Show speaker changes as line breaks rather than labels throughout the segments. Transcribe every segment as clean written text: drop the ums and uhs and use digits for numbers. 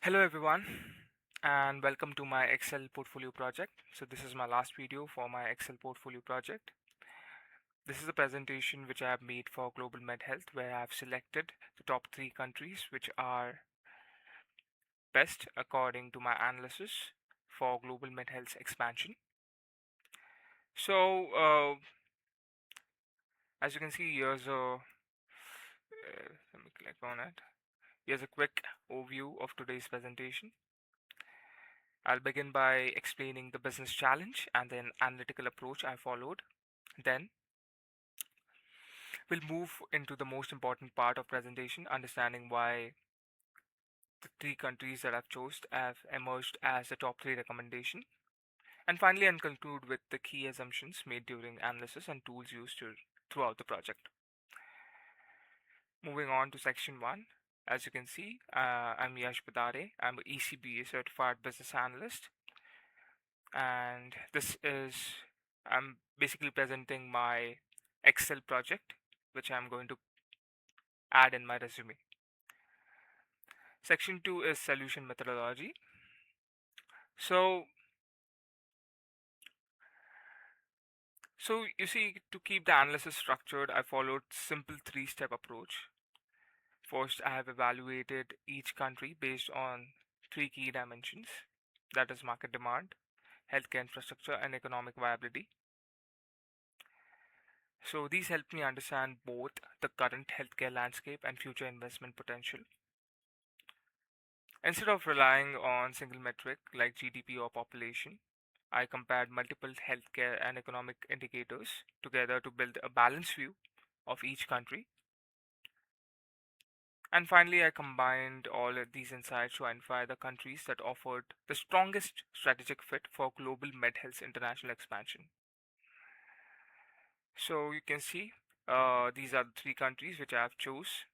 Hello everyone and welcome to my Excel portfolio project. So this is my last video for my Excel portfolio project. This is a presentation which I have made for Global MedHealth where I have selected the top 3 countries which are best according to my analysis for Global MedHealth's expansion. So as you can see here's let me click on it. Here's a quick overview of today's presentation. I'll begin by explaining the business challenge and the analytical approach I followed. Then we'll move into the most important part of presentation, understanding why the 3 countries that I've chosen have emerged as the top 3 recommendation. And finally, I'll conclude with the key assumptions made during analysis and tools used throughout the project. Moving on to section 1. As you can see, I'm Yash Badare. I'm an ECBA certified business analyst. And I'm basically presenting my Excel project, which I'm going to add in my resume. Section 2 is solution methodology. So, so you see, to keep the analysis structured, I followed simple 3-step approach. First, I have evaluated each country based on 3 key dimensions, that is market demand, healthcare infrastructure, and economic viability. So these help me understand both the current healthcare landscape and future investment potential. Instead of relying on single metric like GDP or population, I compared multiple healthcare and economic indicators together to build a balanced view of each country. And finally, I combined all of these insights to identify the countries that offered the strongest strategic fit for global MedHealth's international expansion. So you can see these are the 3 countries which I have chose.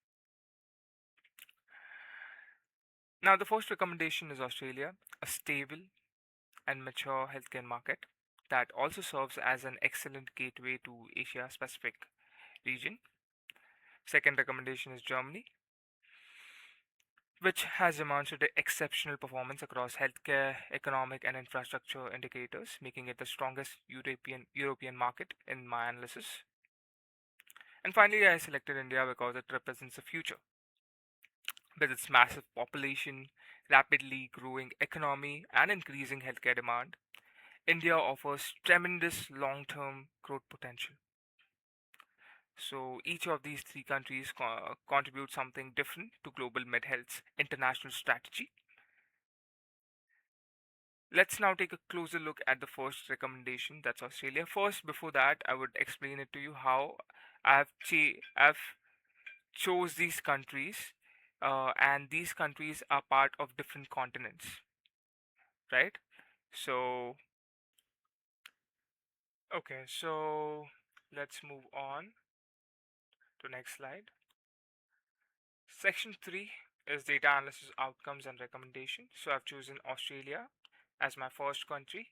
Now, the first recommendation is Australia, a stable and mature healthcare market that also serves as an excellent gateway to Asia Pacific region. Second recommendation is Germany, which has demonstrated exceptional performance across healthcare, economic, and infrastructure indicators, making it the strongest European market in my analysis. And finally, I selected India because it represents the future. With its massive population, rapidly growing economy, and increasing healthcare demand, India offers tremendous long-term growth potential. So each of these 3 countries contribute something different to Global MedHealth's international strategy. Let's now take a closer look at the first recommendation, that's Australia. First, before that, I would explain it to you how I've chose these countries, and these countries are part of different continents, right? So, okay, so let's move on to next slide. Section 3 is data analysis outcomes and recommendations. So I've chosen Australia as my first country,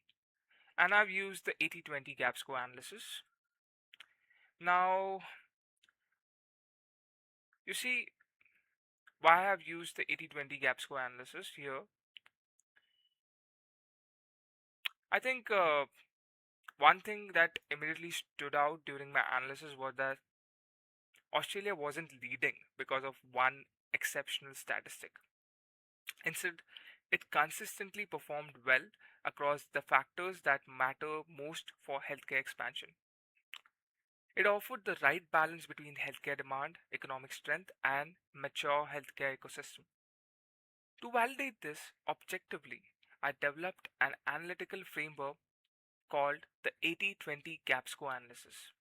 and I've used the 80-20 gap score analysis. Now, you see why I've used the 80-20 gap score analysis here. I think one thing that immediately stood out during my analysis was that Australia wasn't leading because of one exceptional statistic. Instead, it consistently performed well across the factors that matter most for healthcare expansion. It offered the right balance between healthcare demand, economic strength, and mature healthcare ecosystem. To validate this objectively, I developed an analytical framework called the 80-20 gap score analysis.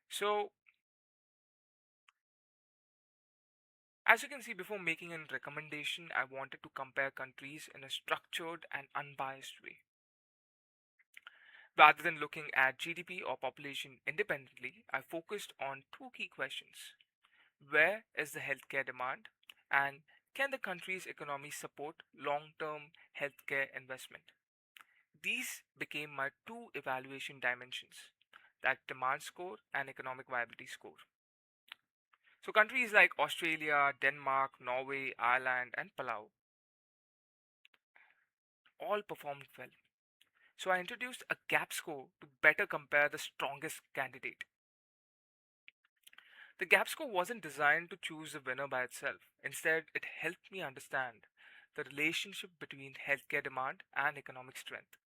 So, as you can see, before making a recommendation, I wanted to compare countries in a structured and unbiased way. Rather than looking at GDP or population independently, I focused on 2 key questions. Where is the healthcare demand? And can the country's economy support long term healthcare investment? These became my 2 evaluation dimensions, that demand score and economic viability score. So countries like Australia, Denmark, Norway, Ireland, and Palau all performed well. So I introduced a gap score to better compare the strongest candidate. The gap score wasn't designed to choose the winner by itself. Instead, it helped me understand the relationship between healthcare demand and economic strength,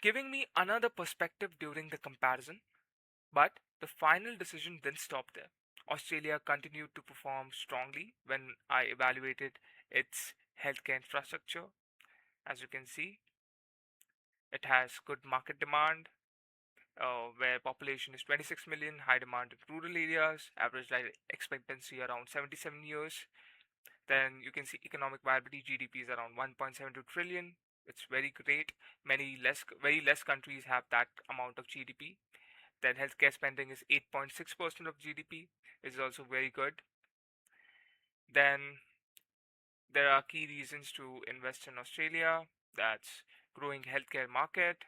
giving me another perspective during the comparison. But the final decision didn't stop there. Australia continued to perform strongly when I evaluated its healthcare infrastructure. As you can see, it has good market demand, where population is 26 million, high demand in rural areas, average life expectancy around 77 years. Then you can see economic viability, GDP is around 1.72 trillion. It's very great. Very less countries have that amount of GDP. Then healthcare spending is 8.6% of GDP, is also very good. Then there are key reasons to invest in Australia. That's growing healthcare market,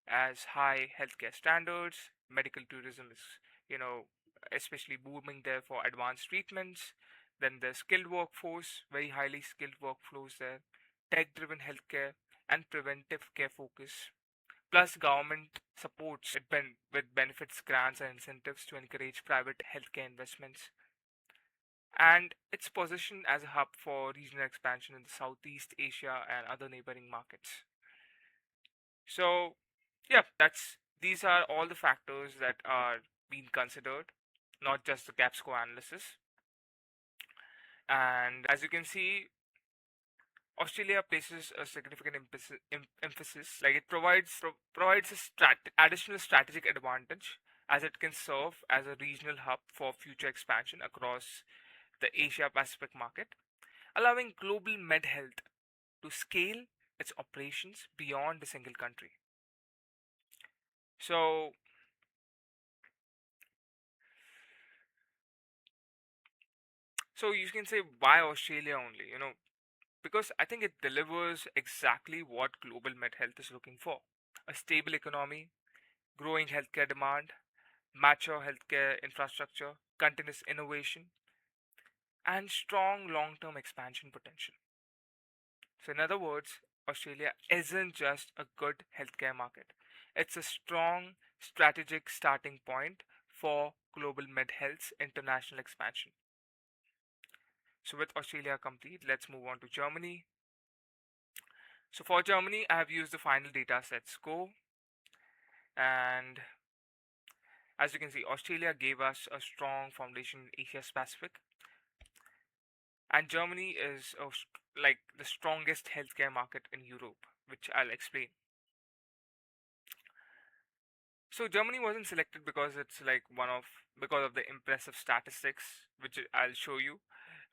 as high healthcare standards. Medical tourism is, you know, especially booming there for advanced treatments. Then the skilled workforce, very highly skilled workflows there. Tech-driven healthcare and preventive care focus. Plus, government supports it with benefits, grants, and incentives to encourage private healthcare investments. And its position as a hub for regional expansion in the Southeast Asia and other neighboring markets. So, yeah, that's these are all the factors that are being considered, not just the gap score analysis. And as you can see, Australia places a significant emphasis, like it provides a additional strategic advantage as it can serve as a regional hub for future expansion across the Asia Pacific market, allowing Global MedHealth to scale its operations beyond a single country. So, so you can say why Australia only? Because I think it delivers exactly what Global MedHealth is looking for: a stable economy, growing healthcare demand, mature healthcare infrastructure, continuous innovation, and strong long term expansion potential. So, in other words, Australia isn't just a good healthcare market, it's a strong strategic starting point for Global MedHealth's international expansion. So, with Australia complete, let's move on to Germany. So, for Germany, I have used the final data set score, and as you can see, Australia gave us a strong foundation in Asia Pacific, and Germany is like the strongest healthcare market in Europe, which I'll explain. So Germany wasn't selected because it's like because of the impressive statistics, which I'll show you.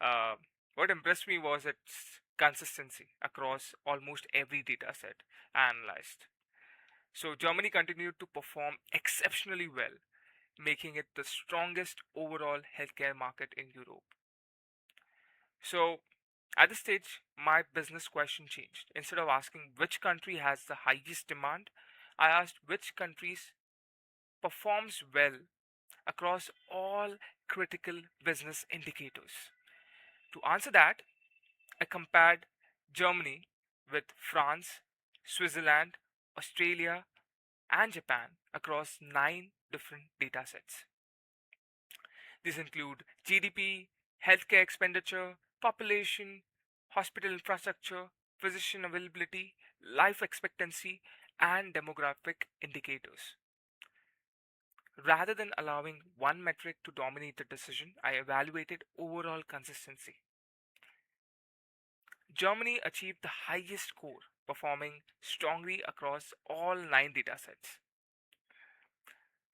Uh, what impressed me was its consistency across almost every data set analyzed. So Germany continued to perform exceptionally well, making it the strongest overall healthcare market in Europe. So at this stage, my business question changed. Instead of asking which country has the highest demand, I asked which countries performs well across all critical business indicators. To answer that, I compared Germany with France, Switzerland, Australia, and Japan across 9 different datasets. These include GDP, healthcare expenditure, population, hospital infrastructure, physician availability, life expectancy, and demographic indicators. Rather than allowing one metric to dominate the decision, I evaluated overall consistency. Germany achieved the highest score, performing strongly across all 9 datasets.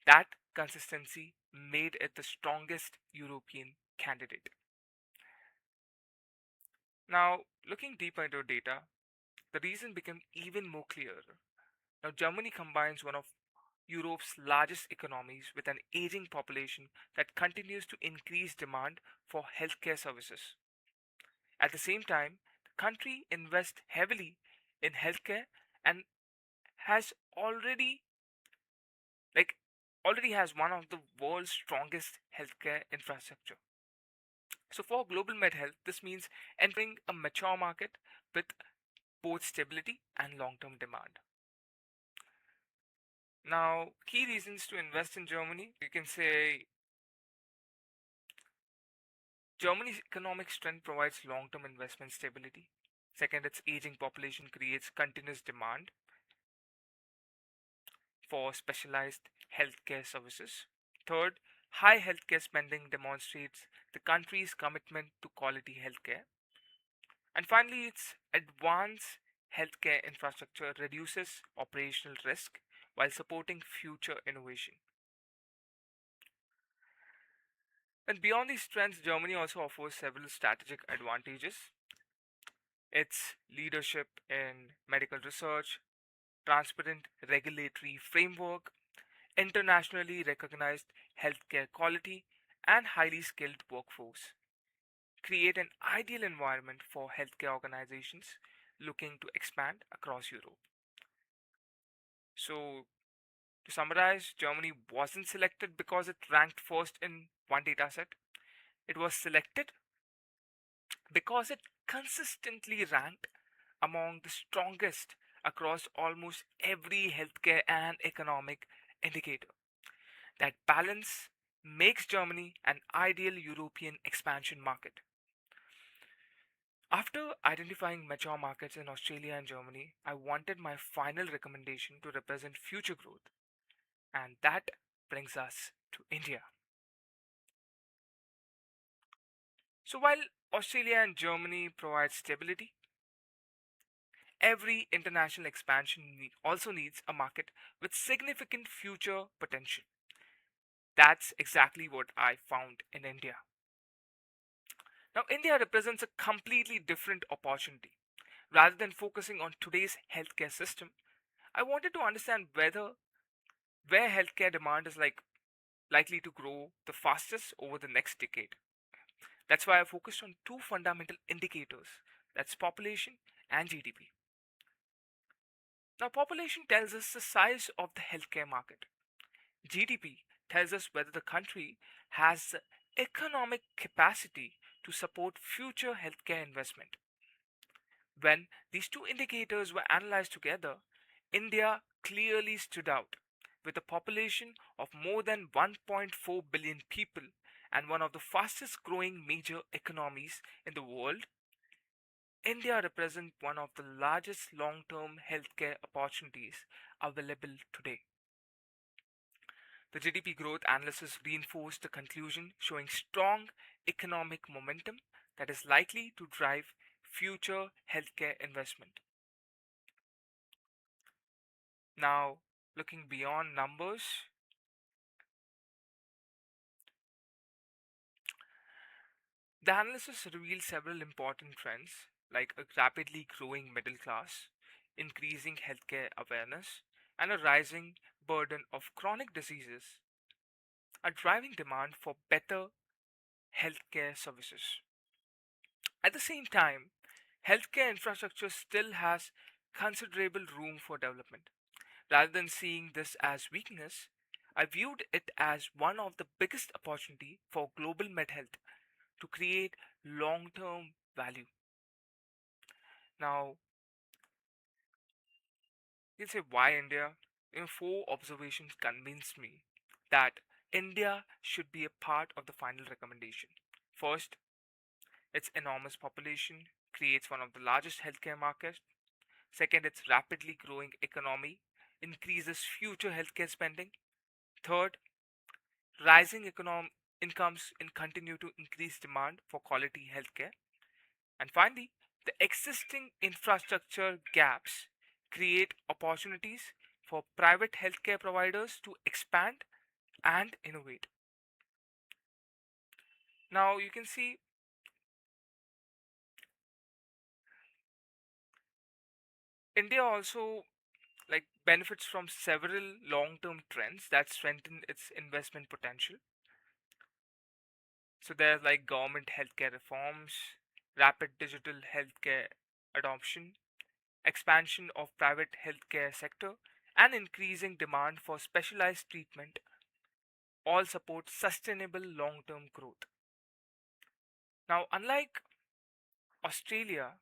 That consistency made it the strongest European candidate. Now, looking deeper into data, the reason became even more clear. Now, Germany combines one of Europe's largest economies with an aging population that continues to increase demand for healthcare services. At the same time, the country invests heavily in healthcare and has already like already has one of the world's strongest healthcare infrastructure. So for Global MedHealth, this means entering a mature market with both stability and long-term demand. Now, key reasons to invest in Germany, you can say Germany's economic strength provides long-term investment stability. Second, its aging population creates continuous demand for specialized healthcare services. Third, high healthcare spending demonstrates the country's commitment to quality healthcare. And finally, its advanced healthcare infrastructure reduces operational risk while supporting future innovation. And beyond these trends, Germany also offers several strategic advantages. Its leadership in medical research, transparent regulatory framework, internationally recognized healthcare quality, and highly skilled workforce create an ideal environment for healthcare organizations looking to expand across Europe. So, to summarize, Germany wasn't selected because it ranked first in one dataset. It was selected because it consistently ranked among the strongest across almost every healthcare and economic indicator. That balance makes Germany an ideal European expansion market. After identifying mature markets in Australia and Germany, I wanted my final recommendation to represent future growth, and that brings us to India. So while Australia and Germany provide stability, every international expansion also needs a market with significant future potential. That's exactly what I found in India. Now, India represents a completely different opportunity. Rather than focusing on today's healthcare system, I wanted to understand where healthcare demand is likely to grow the fastest over the next decade. That's why I focused on two fundamental indicators, that's population and GDP. Now, population tells us the size of the healthcare market. GDP tells us whether the country has the economic capacity to support future healthcare investment. When these two indicators were analyzed together, India clearly stood out with a population of more than 1.4 billion people and one of the fastest growing major economies in the world. India represents one of the largest long term healthcare opportunities available today. The GDP growth analysis reinforced the conclusion, showing strong economic momentum that is likely to drive future healthcare investment. Now, looking beyond numbers, the analysis reveals several important trends like a rapidly growing middle class, increasing healthcare awareness, and a rising burden of chronic diseases are driving demand for better healthcare services. At the same time, healthcare infrastructure still has considerable room for development. Rather than seeing this as weakness, I viewed it as one of the biggest opportunity for global MedHealth to create long-term value. Now, you'll say why India? Four observations convinced me that India should be a part of the final recommendation. First, its enormous population creates one of the largest healthcare markets. Second, its rapidly growing economy increases future healthcare spending. Third, rising incomes and continue to increase demand for quality healthcare. And finally, the existing infrastructure gaps create opportunities for private healthcare providers to expand and innovate. Now, you can see India also benefits from several long-term trends that strengthen its investment potential. So there's like government healthcare reforms, rapid digital healthcare adoption, expansion of private healthcare sector, and increasing demand for specialized treatment. all support sustainable long term growth. Now, unlike Australia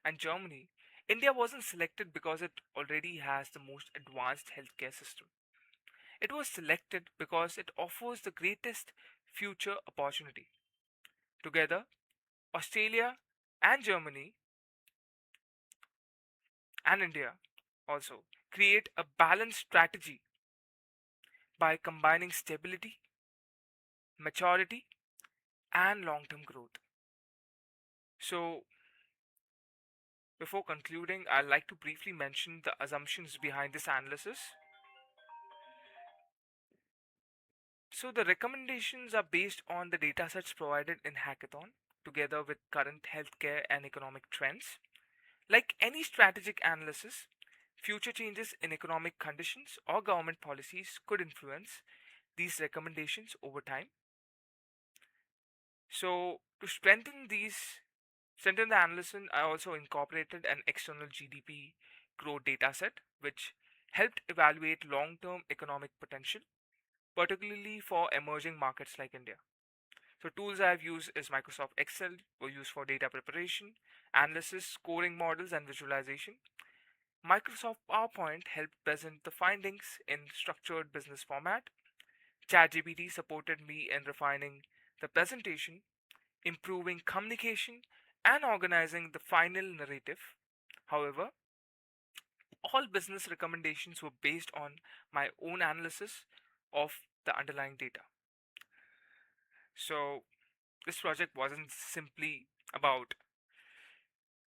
and Germany, India wasn't selected because it already has the most advanced healthcare system. It was selected because it offers the greatest future opportunity. Together, Australia and Germany and India also create a balanced strategy by combining stability, maturity, and long term growth. So, before concluding, I'd like to briefly mention the assumptions behind this analysis. So, the recommendations are based on the datasets provided in Hackathon, together with current healthcare and economic trends. Like any strategic analysis, future changes in economic conditions or government policies could influence these recommendations over time. So, to strengthen the analysis, I also incorporated an external GDP growth dataset, which helped evaluate long-term economic potential, particularly for emerging markets like India. So, tools I've used is Microsoft Excel, were used for data preparation, analysis, scoring models, and visualization. Microsoft PowerPoint helped present the findings in structured business format. ChatGPT supported me in refining the presentation, improving communication, and organizing the final narrative. However, all business recommendations were based on my own analysis of the underlying data. So, this project wasn't simply about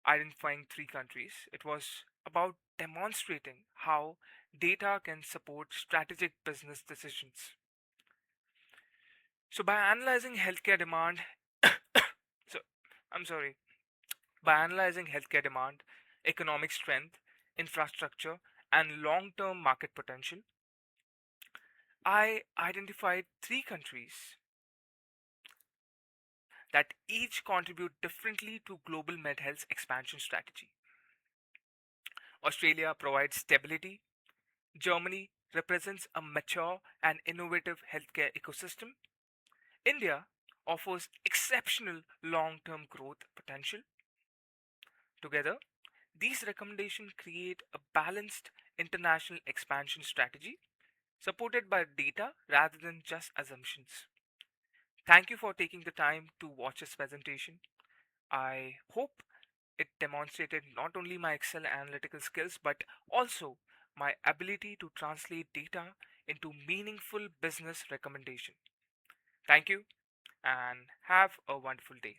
identifying three countries, it was about demonstrating how data can support strategic business decisions. So, by analyzing healthcare demand, so I'm sorry, by analyzing healthcare demand, economic strength, infrastructure, and long term market potential, I identified three countries that each contribute differently to global MedHealth's expansion strategy. Australia provides stability, Germany represents a mature and innovative healthcare ecosystem, India offers exceptional long term growth potential. Together, these recommendations create a balanced international expansion strategy supported by data rather than just assumptions. Thank you for taking the time to watch this presentation. I hope it demonstrated not only my Excel analytical skills but also my ability to translate data into meaningful business recommendation. Thank you and have a wonderful day.